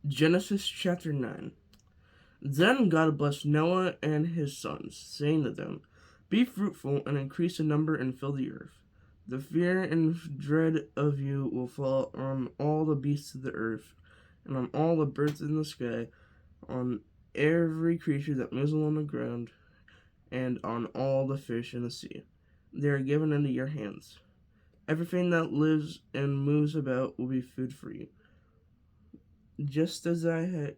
Genesis chapter 9. Then God blessed Noah and his sons, saying to them, Be fruitful and increase in number and fill the earth. The fear and dread of you will fall on all the beasts of the earth, and on all the birds in the sky, on every creature that moves along the ground, and on all the fish in the sea. They are given into your hands. Everything that lives and moves about will be food for you. Just as I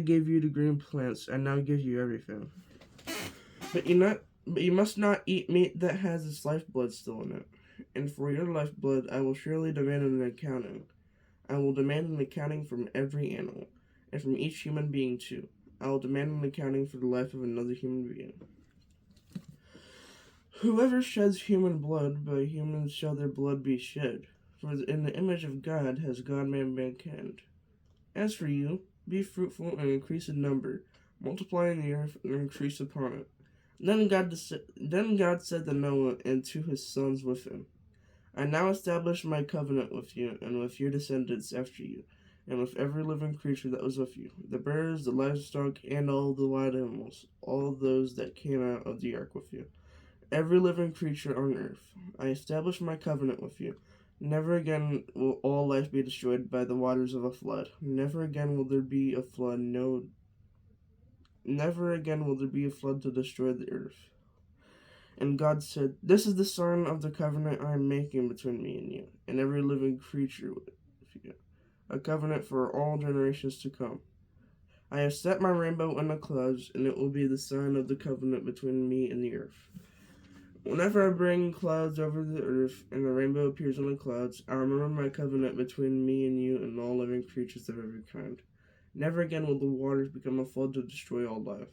gave you the green plants, I now give you everything. But you must not eat meat that has its lifeblood still in it. And for your lifeblood I will surely demand an accounting. I will demand an accounting from every animal, and from each human being too. I will demand an accounting for the life of another human being. Whoever sheds human blood, by humans shall their blood be shed. For in the image of God has God made mankind. As for you, be fruitful and increase in number, multiply in the earth and increase upon it. Then God said to Noah and to his sons with him, I now establish my covenant with you and with your descendants after you, and with every living creature that was with you, the birds, the livestock, and all the wild animals, all those that came out of the ark with you, every living creature on earth. I establish my covenant with you. Never again will all life be destroyed by the waters of a flood. Never again will there be a flood. No, never again will there be a flood to destroy the earth. And God said, This is the sign of the covenant I am making between me and you, and every living creature with you, a covenant for all generations to come. I have set my rainbow in the clouds, and it will be the sign of the covenant between me and the earth. Whenever I bring clouds over the earth, and the rainbow appears on the clouds, I remember my covenant between me and you and all living creatures of every kind. Never again will the waters become a flood to destroy all life.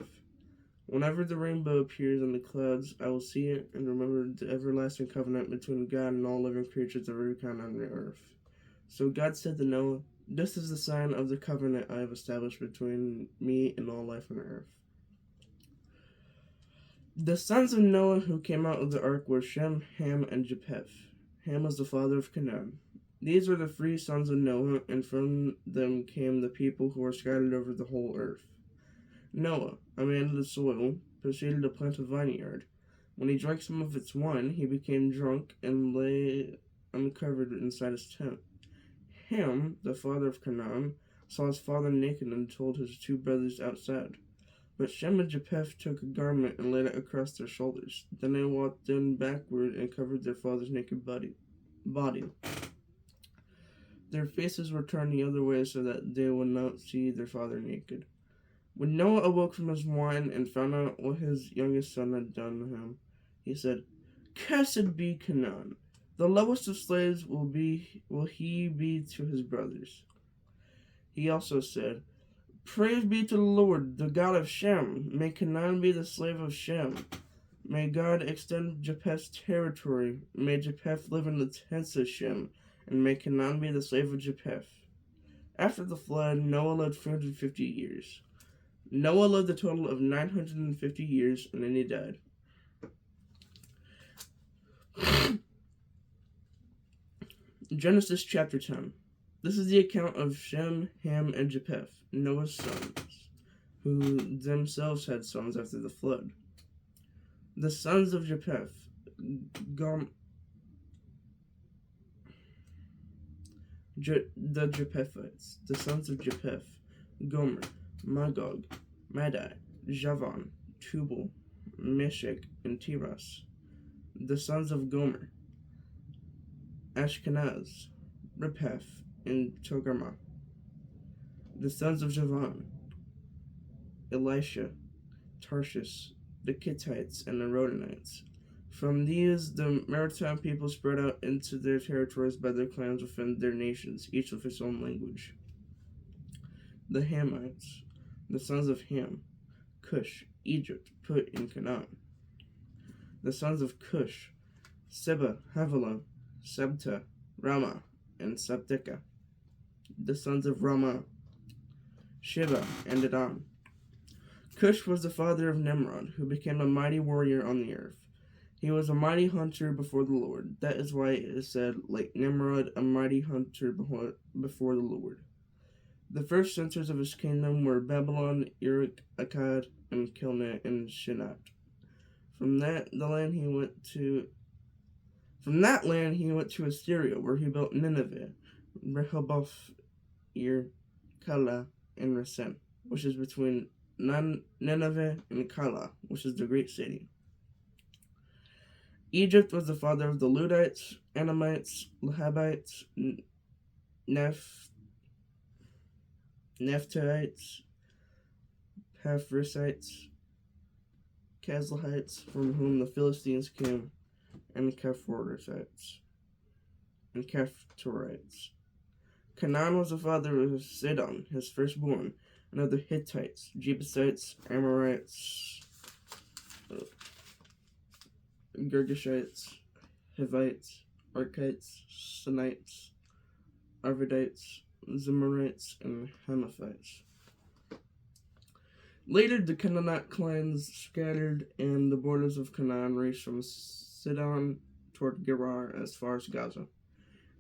Whenever the rainbow appears on the clouds, I will see it and remember the everlasting covenant between God and all living creatures of every kind on the earth. So God said to Noah, This is the sign of the covenant I have established between me and all life on the earth. The sons of Noah who came out of the ark were Shem, Ham, and Japheth. Ham was the father of Canaan. These were the three sons of Noah, and from them came the people who were scattered over the whole earth. Noah, a man of the soil, proceeded to plant a vineyard. When he drank some of its wine, he became drunk and lay uncovered inside his tent. Ham, the father of Canaan, saw his father naked and told his two brothers outside. But Shem and Japheth took a garment and laid it across their shoulders. Then they walked in backward and covered their father's naked body. Their faces were turned the other way so that they would not see their father naked. When Noah awoke from his wine and found out what his youngest son had done to him, he said, Cursed be Canaan. The lowest of slaves will he be to his brothers. He also said, Praise be to the Lord, the God of Shem. May Canaan be the slave of Shem. May God extend Japheth's territory. May Japheth live in the tents of Shem, and may Canaan be the slave of Japheth. After the flood, Noah lived 350 years. Noah lived a total of 950 years, and then he died. Genesis chapter 10. This is the account of Shem, Ham, and Japheth, Noah's sons, who themselves had sons after the flood. The sons of Japheth, the Japhethites, the sons of Japheth, Gomer, Magog, Madai, Javan, Tubal, Meshech, and Tiras. The sons of Gomer, Ashkenaz, Rephath, and Togarmah. The sons of Javan, Elisha, Tarshish, the Kittites, and the Rodanites. From these, the maritime people spread out into their territories by their clans within their nations, each with its own language. The Hamites, the sons of Ham, Cush, Egypt, Put, and Canaan. The sons of Cush, Seba, Havilah, Sabta, Ramah, and Sabteka. The sons of Ramah, Sheba, and Dedan. Cush was the father of Nimrod, who became a mighty warrior on the earth. He was a mighty hunter before the Lord. That is why it is said, like Nimrod, a mighty hunter before the Lord. The first centers of his kingdom were Babylon, Erech, Akkad, and Calneh, and Shinar. From that land he went to Assyria, where he built Nineveh, Rehoboth, Kala, and Resen, which is between Nineveh and Kala, which is the great city. Egypt was the father of the Ludites, Anamites, Lehabites, Naphtalites, Paphrusites, Casluhites, from whom the Philistines came, and Caphtorites, and Caphtorites. Canaan was the father of Sidon, his firstborn, and of the Hittites, Jebusites, Amorites, Girgashites, Hivites, Arkites, Sinites, Arvadites, Zemarites, and Hamathites. Later, the Canaanite clans scattered, and the borders of Canaan reached from Sidon toward Gerar as far as Gaza,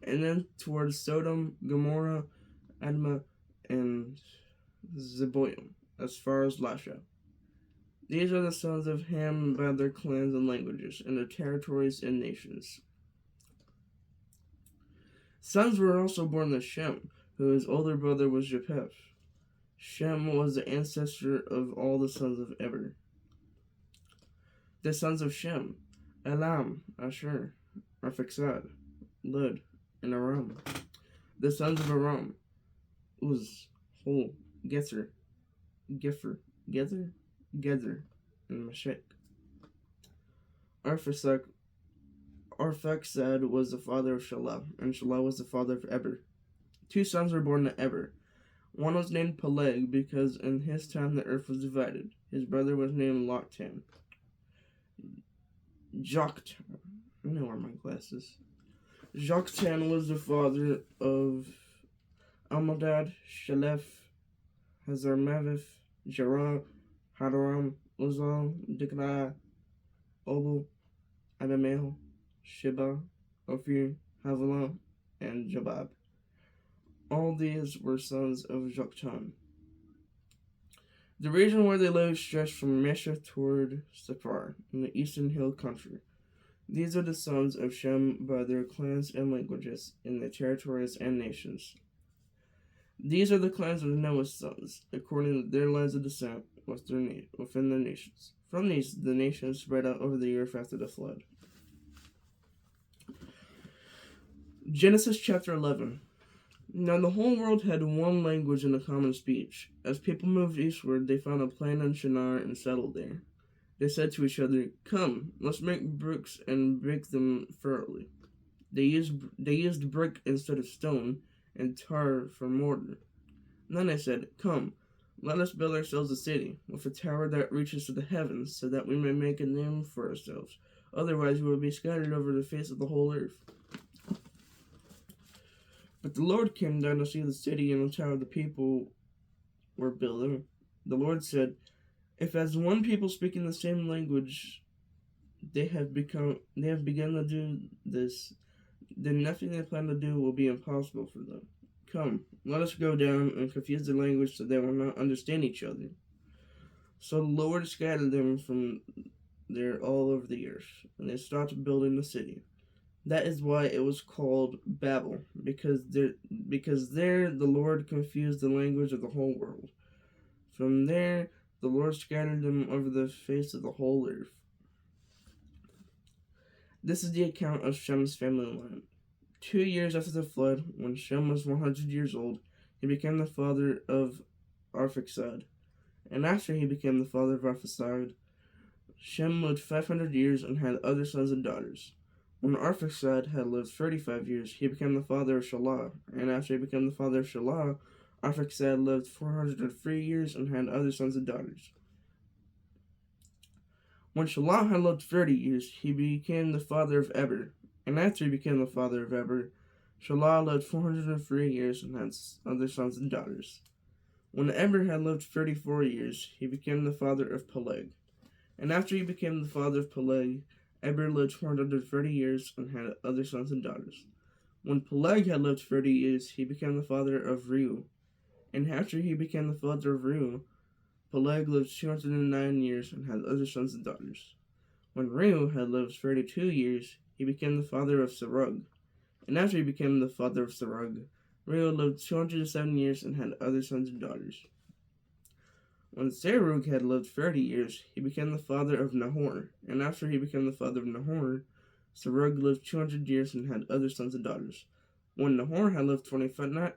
and then towards Sodom, Gomorrah, Admah, and Zeboim as far as Lasha. These are the sons of Ham by their clans and languages, and their territories and nations. Sons were also born to Shem, whose older brother was Japheth. Shem was the ancestor of all the sons of Eber. The sons of Shem: Elam, Asher, Arphaxad, Lud, and Aram. The sons of Aram: Uz, Hol, Gether, Gether, and Meshech. Arphaxad was the father of Shelah, and Shelah was the father of Eber. 2 sons were born to Eber. One was named Peleg, because in his time the earth was divided. His brother was named Loktan. Joktan. I know where my glasses. Joktan was the father of Almodad, Shelef, Hazarmaveth, Jerah, Hadoram, Uzal, Diklah, Obal, Abimael, Sheba, Ophir, Havilah, and Jobab. All these were sons of Joktan. The region where they lived stretched from Mesha toward Sephar, in the eastern hill country. These are the sons of Shem by their clans and languages, in their territories and nations. These are the clans of Noah's sons, according to their lines of descent within the nations. From these, the nations spread out over the earth after the flood. Genesis chapter 11. Now the whole world had one language and a common speech. As people moved eastward, they found a plain in Shinar and settled there. They said to each other, "Come, let's make bricks and bake them thoroughly." They used brick instead of stone, and tar for mortar. And then they said, "Come, let us build ourselves a city, with a tower that reaches to the heavens, so that we may make a name for ourselves. Otherwise we will be scattered over the face of the whole earth." But the Lord came down to see the city and the tower the people were building. The Lord said, "If as one people speaking the same language they have begun to do this, then nothing they plan to do will be impossible for them. Come, let us go down and confuse their language so they will not understand each other." So the Lord scattered them from there all over the earth, and they stopped building the city. That is why it was called Babel, because there the Lord confused the language of the whole world. From there, the Lord scattered them over the face of the whole earth. This is the account of Shem's family line. 2 years after the flood, when Shem was 100 years old, he became the father of Arphaxad. And after he became the father of Arphaxad, Shem lived 500 years and had other sons and daughters. When Arphaxad had lived 35 years, he became the father of Shelah. And after he became the father of Shelah, Arphaxad lived 403 years and had other sons and daughters. When Shelah had lived 30 years, he became the father of Eber. And after he became the father of Eber, Shelah lived 403 years and had other sons and daughters. When Eber had lived 34 years, he became the father of Peleg. And after he became the father of Peleg, Eber lived 430 years and had other sons and daughters. When Peleg had lived 30 years, he became the father of Reu. And after he became the father of Reu, Peleg lived 209 years and had other sons and daughters. When Reu had lived 32 years, he became the father of Serug. And after he became the father of Serug, Reu lived 207 years and had other sons and daughters. When Serug had lived 30 years, he became the father of Nahor. And after he became the father of Nahor, Serug lived 200 years and had other sons and daughters. When Nahor had lived 29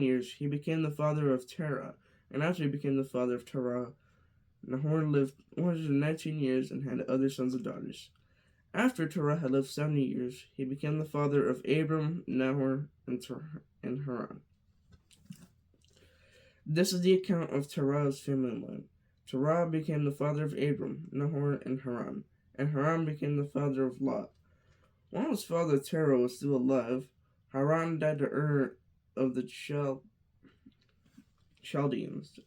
years, he became the father of Terah. And after he became the father of Terah, Nahor lived 119 years and had other sons and daughters. After Terah had lived 70 years, he became the father of Abram, Nahor, and Haran. This is the account of Terah's family line. Terah became the father of Abram, Nahor, and Haran became the father of Lot. While his father Terah was still alive, Haran died to Ur of the Chaldeans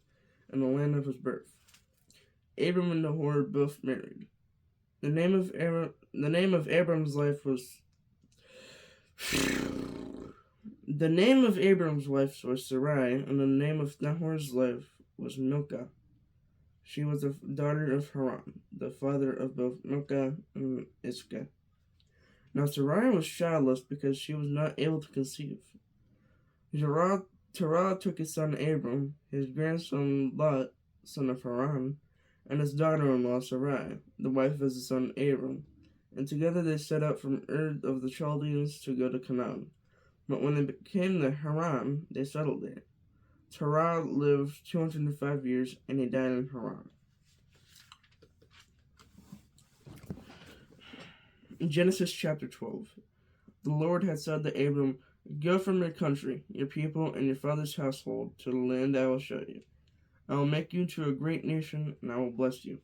in the land of his birth. Abram and Nahor both married. The name of Abram's wife was Sarai, and the name of Nahor's wife was Milcah. She was the daughter of Haran, the father of both Milcah and Iscah. Now Sarai was childless because she was not able to conceive. Terah took his son Abram, his grandson Lot, son of Haran, and his daughter-in-law Sarai, the wife of his son Abram, and together they set out from Ur of the Chaldeans to go to Canaan. But when they came to Haran, they settled there. Terah lived 205 years, and he died in Haran. Genesis chapter 12. The Lord had said to Abram, "Go from your country, your people, and your father's household to the land I will show you. I will make you to a great nation, and I will bless you.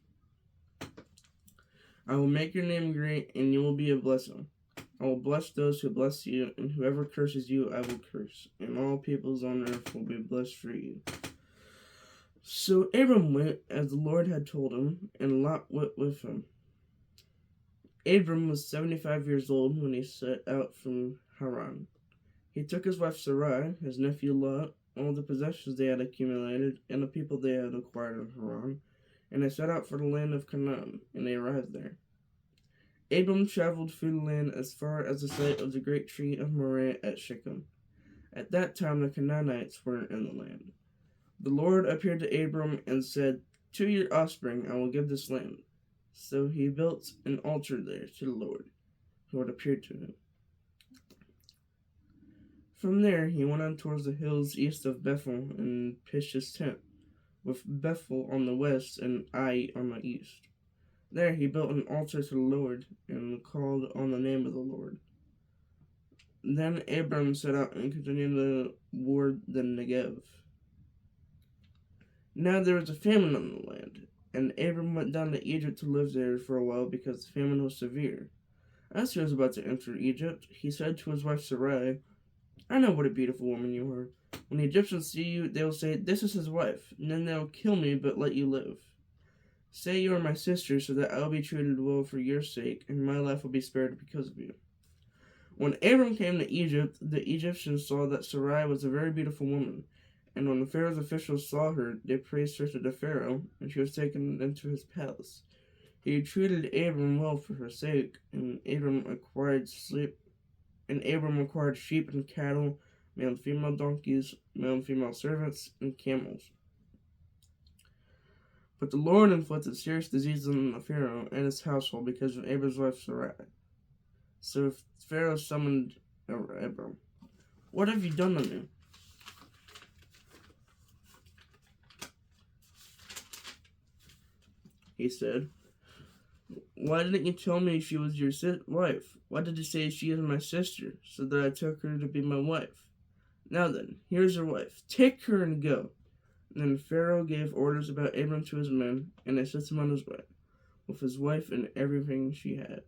I will make your name great, and you will be a blessing. I will bless those who bless you, and whoever curses you I will curse, and all peoples on earth will be blessed through you." So Abram went as the Lord had told him, and Lot went with him. Abram was 75 years old when he set out from Haran. He took his wife Sarai, his nephew Lot, all the possessions they had accumulated, and the people they had acquired in Haran, and they set out for the land of Canaan, and they arrived there. Abram traveled through the land as far as the site of the great tree of Moreh at Shechem. At that time the Canaanites were in the land. The Lord appeared to Abram and said, "To your offspring I will give this land." So he built an altar there to the Lord, who had appeared to him. From there he went on towards the hills east of Bethel and pitched his tent, with Bethel on the west and Ai on the east. There he built an altar to the Lord and called on the name of the Lord. Then Abram set out and continued toward the Negev. Now there was a famine on the land, and Abram went down to Egypt to live there for a while because the famine was severe. As he was about to enter Egypt, he said to his wife Sarai, "I know what a beautiful woman you are. When the Egyptians see you, they will say, 'This is his wife,' and then they will kill me but let you live. Say you are my sister so that I will be treated well for your sake, and my life will be spared because of you." When Abram came to Egypt, the Egyptians saw that Sarai was a very beautiful woman, and when the Pharaoh's officials saw her, they praised her to the Pharaoh, and she was taken into his palace. He treated Abram well for her sake, and Abram acquired sheep and cattle, male and female donkeys, male and female servants, and camels. But the Lord inflicted serious diseases on the Pharaoh and his household because of Abram's wife Sarai. So Pharaoh summoned Abram. "What have you done to me?" he said. "Why didn't you tell me she was your wife? Why did you say she is my sister, so that I took her to be my wife? Now then, here's your wife. Take her and go." And then Pharaoh gave orders about Abram to his men, and they sent him on his way, with his wife and everything he had.